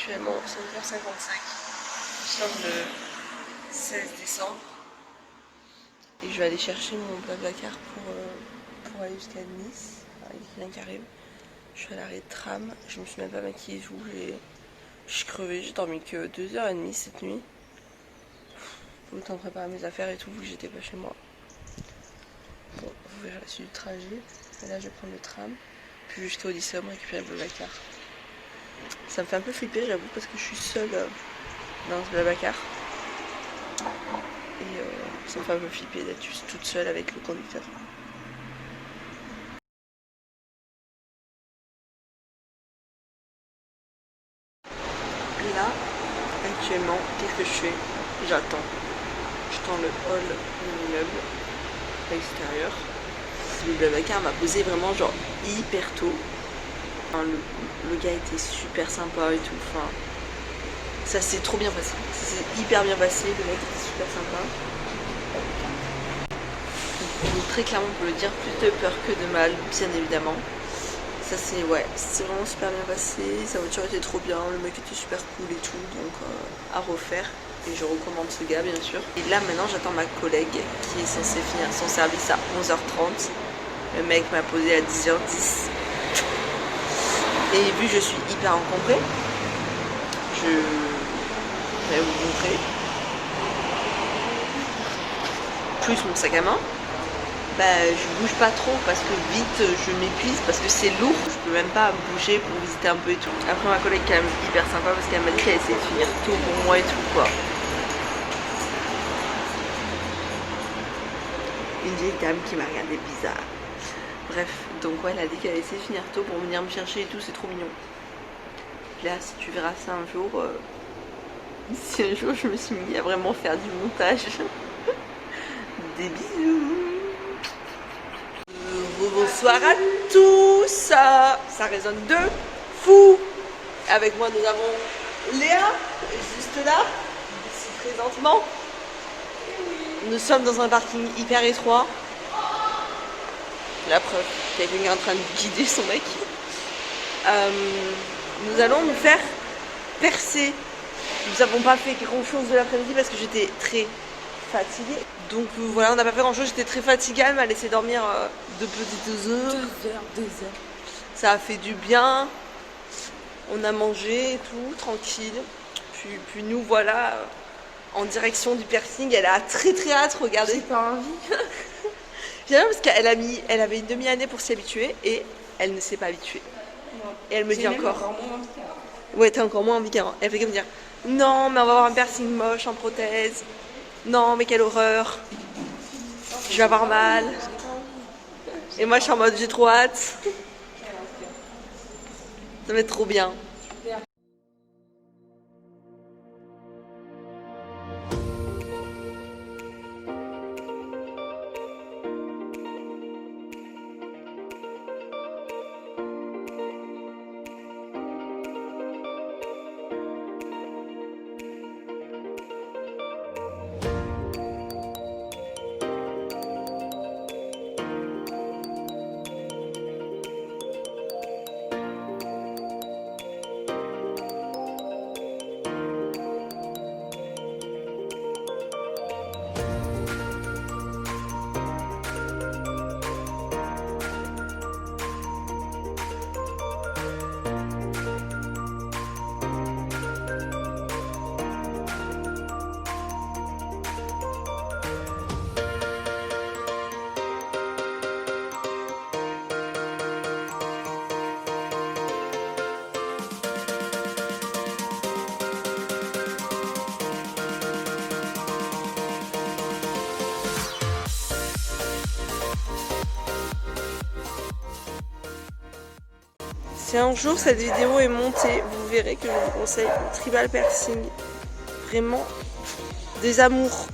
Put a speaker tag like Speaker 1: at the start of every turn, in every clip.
Speaker 1: actuellement 5h55. Nous sommes le 16 décembre. Et je vais aller chercher mon Blablacar pour aller jusqu'à Nice. Il y a quelqu'un qui arrive. Je suis à l'arrêt de tram. Je me suis même pas maquillée et tout. Je suis crevée. J'ai dormi que 2h30 cette nuit. Pour le temps de préparer mes affaires et tout, vu que j'étais pas chez moi. Bon, vous verrez la suite du trajet. Et là, je vais prendre le tram. Puis jusqu'au lycée, me récupérer le Blablacar. Ça me fait un peu flipper, j'avoue, parce que je suis seule dans ce Blablacar. Et ça me fait un peu flipper d'être juste toute seule avec le conducteur. Et là, actuellement, qu'est-ce que je fais? J'attends. J'attends le hall de l'immeuble à l'extérieur. Le Blablacar m'a posé vraiment genre hyper tôt. Enfin, le gars était super sympa et tout. Enfin, ça s'est trop bien passé. Ça s'est hyper bien passé. Le mec était super sympa. Donc, très clairement, on peut le dire, plus de peur que de mal, bien évidemment. Ça c'est vraiment super bien passé. Sa voiture était trop bien. Le mec était super cool et tout. Donc à refaire. Et je recommande ce gars, bien sûr. Et là, maintenant, j'attends ma collègue qui est censée finir son service à 11h30. Le mec m'a posé à 10h10. Et vu que je suis hyper encombrée, je vais vous montrer. Plus mon sac à main. Je bouge pas trop parce que vite je m'épuise parce que c'est lourd. Je peux même pas bouger pour visiter un peu et tout. Après ma collègue quand même hyper sympa parce qu'elle m'a dit qu'elle essayait de finir tôt pour moi et tout quoi. Une vieille dame qui m'a regardé bizarre. Bref, donc ouais, elle a dit qu'elle allait essayer de finir tôt pour venir me chercher et tout, c'est trop mignon. Là, si tu verras ça un jour, si un jour je me suis mis à vraiment faire du montage. Des bisous. Bonsoir à tous. Ça résonne de fou. Avec moi, nous avons Léa, juste là, ici présentement. Nous sommes dans un parking hyper étroit. La preuve, quelqu'un est en train de guider son mec. Nous allons nous faire percer. Nous n'avons pas fait grand chose de l'après-midi parce que j'étais très fatiguée. Donc voilà, on n'a pas fait grand chose, j'étais très fatiguée, elle m'a laissé dormir 2 petites heures. 2 heures. Ça a fait du bien. On a mangé et tout, tranquille. Puis nous voilà en direction du piercing. Elle a très hâte, regardez. J'ai pas envie. J'aime parce qu'elle avait une demi-année pour s'y habituer et elle ne s'est pas habituée. Non. Et elle me dit encore ouais, t'es encore moins envie qu'avant. Elle fait que me dire non, mais on va avoir un piercing moche en prothèse. Non, mais quelle horreur. Je vais avoir mal. Et moi, je suis en mode j'ai trop hâte. Ça va être trop bien. Si un jour cette vidéo est montée, vous verrez que je vous conseille le tribal piercing. Vraiment des amours,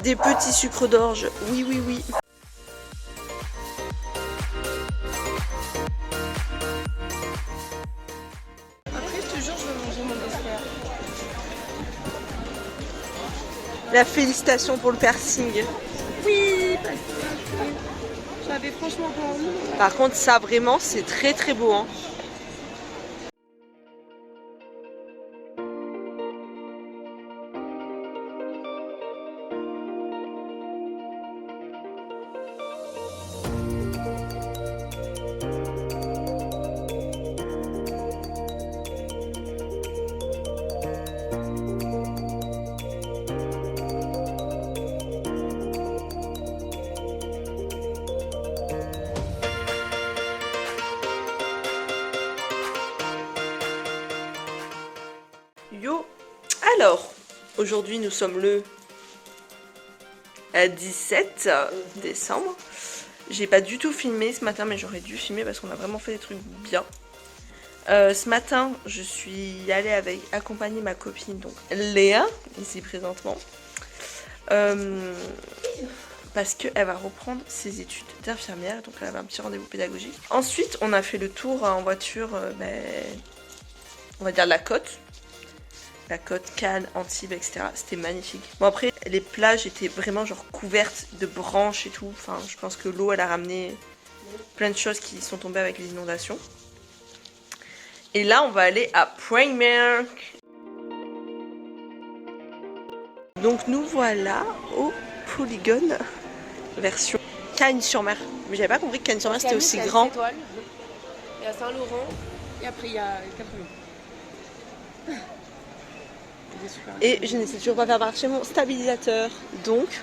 Speaker 1: des petits sucres d'orge. Oui, oui, oui. Après, je te jure, je vais manger mon dessert. La félicitation pour le piercing. Oui, parce que j'avais franchement pas envie. Par contre, ça vraiment, c'est très beau. Hein. Yo. Alors, aujourd'hui nous sommes le 17 décembre. J'ai pas du tout filmé ce matin, mais j'aurais dû filmer parce qu'on a vraiment fait des trucs bien. Ce matin, je suis allée accompagner ma copine, donc Léa, ici présentement. Parce qu'elle va reprendre ses études d'infirmière, donc elle avait un petit rendez-vous pédagogique. Ensuite, on a fait le tour en voiture, on va dire la côte. La côte, Cannes, Antibes, etc. C'était magnifique. Bon après, les plages étaient vraiment genre couvertes de branches et tout. Enfin, je pense que l'eau, elle a ramené plein de choses qui sont tombées avec les inondations. Et là, on va aller à Primark. Donc nous voilà au Polygone, version Cagnes-sur-Mer. Mais j'avais pas compris que Cagnes-sur-Mer c'était aussi grand.
Speaker 2: Il y a Saint-Laurent et après il y a Capri.
Speaker 1: Et je ne sais toujours pas faire marcher mon stabilisateur. Donc,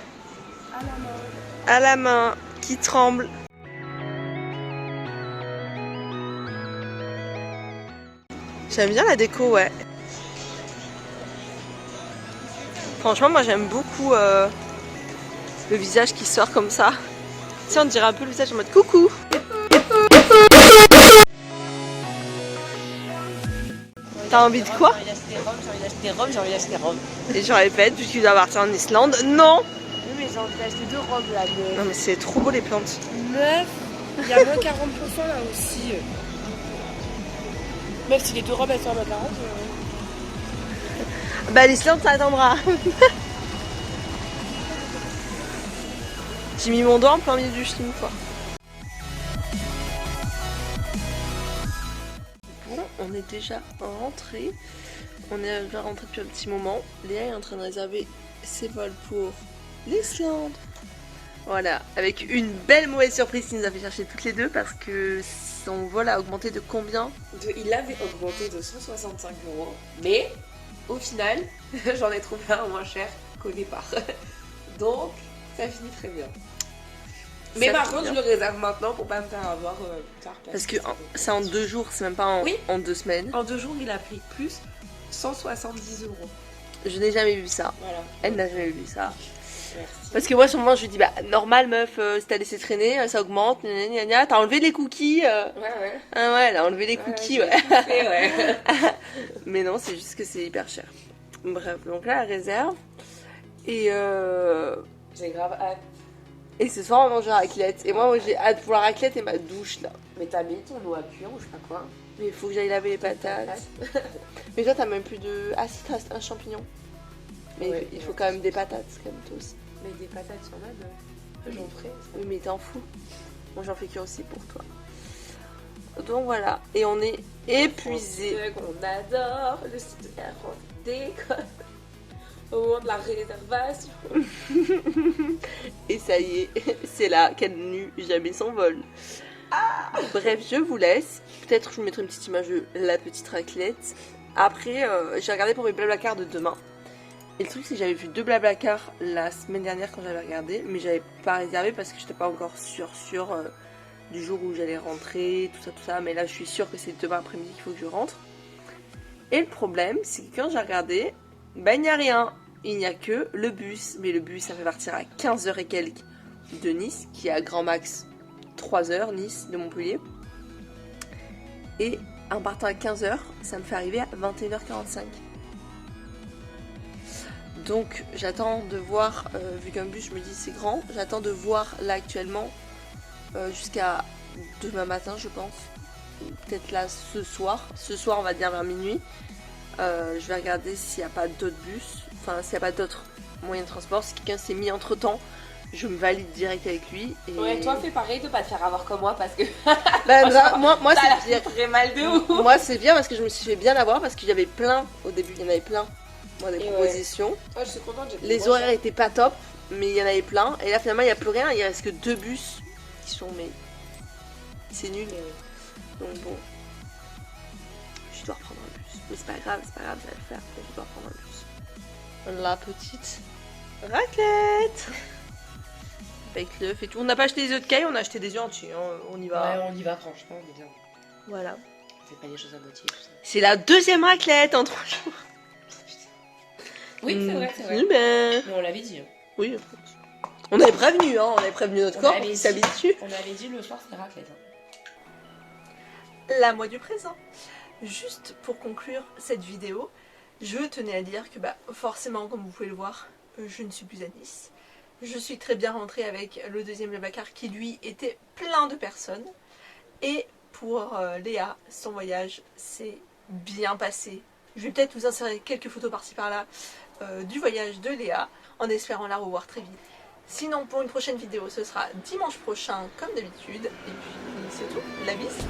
Speaker 1: à la main, qui tremble. J'aime bien la déco, ouais. Franchement, moi j'aime beaucoup le visage qui sort comme ça. Tu sais, on dirait un peu le visage en mode coucou. T'as envie de quoi?
Speaker 2: J'ai envie d'acheter des robes, j'ai envie d'acheter des robes.
Speaker 1: Et je répète, puisqu'il doit partir en Islande. Non!
Speaker 2: Oui, mais j'ai envie d'acheter 2 robes là.
Speaker 1: Non, mais c'est trop beau les plantes.
Speaker 2: Meuf, il y a moins 40% là aussi. Meuf, si les 2 robes elles sont à moins 40.
Speaker 1: Bah, l'Islande ça attendra. J'ai mis mon doigt en plein milieu du film, quoi. Bon, on est déjà rentré. On est déjà rentré depuis un petit moment. Léa est en train de réserver ses vols pour l'Islande. Voilà, avec une belle mauvaise surprise qui nous a fait chercher toutes les deux parce que son vol a augmenté de combien?
Speaker 2: Il avait augmenté de 165 €. Mais au final, j'en ai trouvé un moins cher qu'au départ. Donc, ça finit très bien. Mais
Speaker 1: Ça
Speaker 2: par
Speaker 1: finit
Speaker 2: contre, je
Speaker 1: bien.
Speaker 2: le réserve maintenant pour pas me faire avoir plus tard.
Speaker 1: Parce que c'est en 2 jours, c'est même pas en,
Speaker 2: Oui.
Speaker 1: en 2 semaines.
Speaker 2: En 2 jours, il a pris plus 170 €.
Speaker 1: Je n'ai jamais vu ça.
Speaker 2: Voilà.
Speaker 1: Elle n'a jamais vu ça.
Speaker 2: Merci.
Speaker 1: Parce que moi, sur le moment, je lui dis, bah, normal, meuf, si t'as laissé traîner, ça augmente, gna gna gna, t'as enlevé les cookies.
Speaker 2: Ouais.
Speaker 1: Ah ouais, elle a enlevé les cookies,
Speaker 2: j'ai
Speaker 1: ouais.
Speaker 2: tout fait, ouais.
Speaker 1: Mais non, c'est juste que c'est hyper cher. Bref, donc là, elle réserve. Et
Speaker 2: J'ai grave hâte.
Speaker 1: et ce soir, on mange la raclette. Et moi, j'ai hâte pour la raclette et ma douche, là.
Speaker 2: Mais t'as mis ton eau à cuire ou je sais pas quoi.
Speaker 1: Mais il faut que j'aille laver les patates. Mais toi, t'as même plus de... Ah si, il te reste un champignon. Mais
Speaker 2: Ouais,
Speaker 1: il faut quand même des patates, quand même, toi aussi.
Speaker 2: Mais des patates, il y en a de. J'en ferai.
Speaker 1: Oui, mais t'en fous. Moi, j'en fais cuire aussi pour toi. Donc voilà. Et on est épuisé.
Speaker 2: On adore le site de la déconne. Au moment de la réservation.
Speaker 1: Et ça y est, c'est là qu'elle n'eut jamais son vol. Bref, je vous laisse. Peut-être je vous mettrai une petite image de la petite raclette. Après, j'ai regardé pour mes Blablacar de demain. Et le truc, c'est que j'avais vu 2 Blablacar la semaine dernière quand j'avais regardé. Mais j'avais pas réservé parce que j'étais pas encore sûre du jour où j'allais rentrer, tout ça. Mais là, je suis sûre que c'est demain après-midi qu'il faut que je rentre. Et le problème, c'est que quand j'ai regardé, bah, il n'y a rien. Il n'y a que le bus. Mais le bus, ça fait partir à 15h et quelques de Nice, qui est à grand max 3h, Nice, de Montpellier. Et en partant à 15h, ça me fait arriver à 21h45. Donc j'attends de voir, vu qu'un bus, je me dis c'est grand, j'attends de voir là actuellement jusqu'à demain matin, je pense. Peut-être là ce soir. Ce soir, on va dire vers minuit. Je vais regarder s'il n'y a pas d'autres bus, enfin s'il n'y a pas d'autres moyens de transport. Si quelqu'un s'est mis entre temps, je me valide direct avec lui. Et...
Speaker 2: Ouais, toi fais pareil de pas te faire avoir comme moi parce que.
Speaker 1: Bah, moi c'est bien.
Speaker 2: Très mal de ouf.
Speaker 1: Moi c'est bien parce que je me suis fait bien avoir parce qu'il y avait plein au début, il y en avait plein. Moi des propositions.
Speaker 2: Ouais, je suis contente.
Speaker 1: Les horaires étaient pas top, mais il y en avait plein. Et là finalement il n'y a plus rien, il reste que 2 bus qui sont mais c'est nul. Donc bon, je dois reprendre un bus. Mais c'est pas grave, ça va le faire. Je dois reprendre un bus. La petite raclette avec l'œuf et tout. On n'a pas acheté des œufs de caille, on a acheté des œufs entiers. Hein. On y va.
Speaker 2: Ouais, on y va franchement, on est bien.
Speaker 1: Voilà.
Speaker 2: On fait pas les choses à moitié, tout ça.
Speaker 1: C'est la 2e raclette en 3 jours.
Speaker 2: Oui, c'est vrai, c'est vrai.
Speaker 1: Super.
Speaker 2: Mais on l'avait dit. Hein.
Speaker 1: Oui. On avait prévenu, hein. On avait prévenu notre corps qui s'habitue.
Speaker 2: On avait dit le soir c'est raclette. Hein.
Speaker 1: La moi du présent. Juste pour conclure cette vidéo, je tenais à dire que forcément, comme vous pouvez le voir, je ne suis plus à Nice. Je suis très bien rentrée avec le deuxième Blablacar qui lui était plein de personnes. Et pour Léa, son voyage s'est bien passé. Je vais peut-être vous insérer quelques photos par-ci par-là du voyage de Léa, en espérant la revoir très vite. Sinon, pour une prochaine vidéo, ce sera dimanche prochain, comme d'habitude. Et puis, c'est tout. La bise.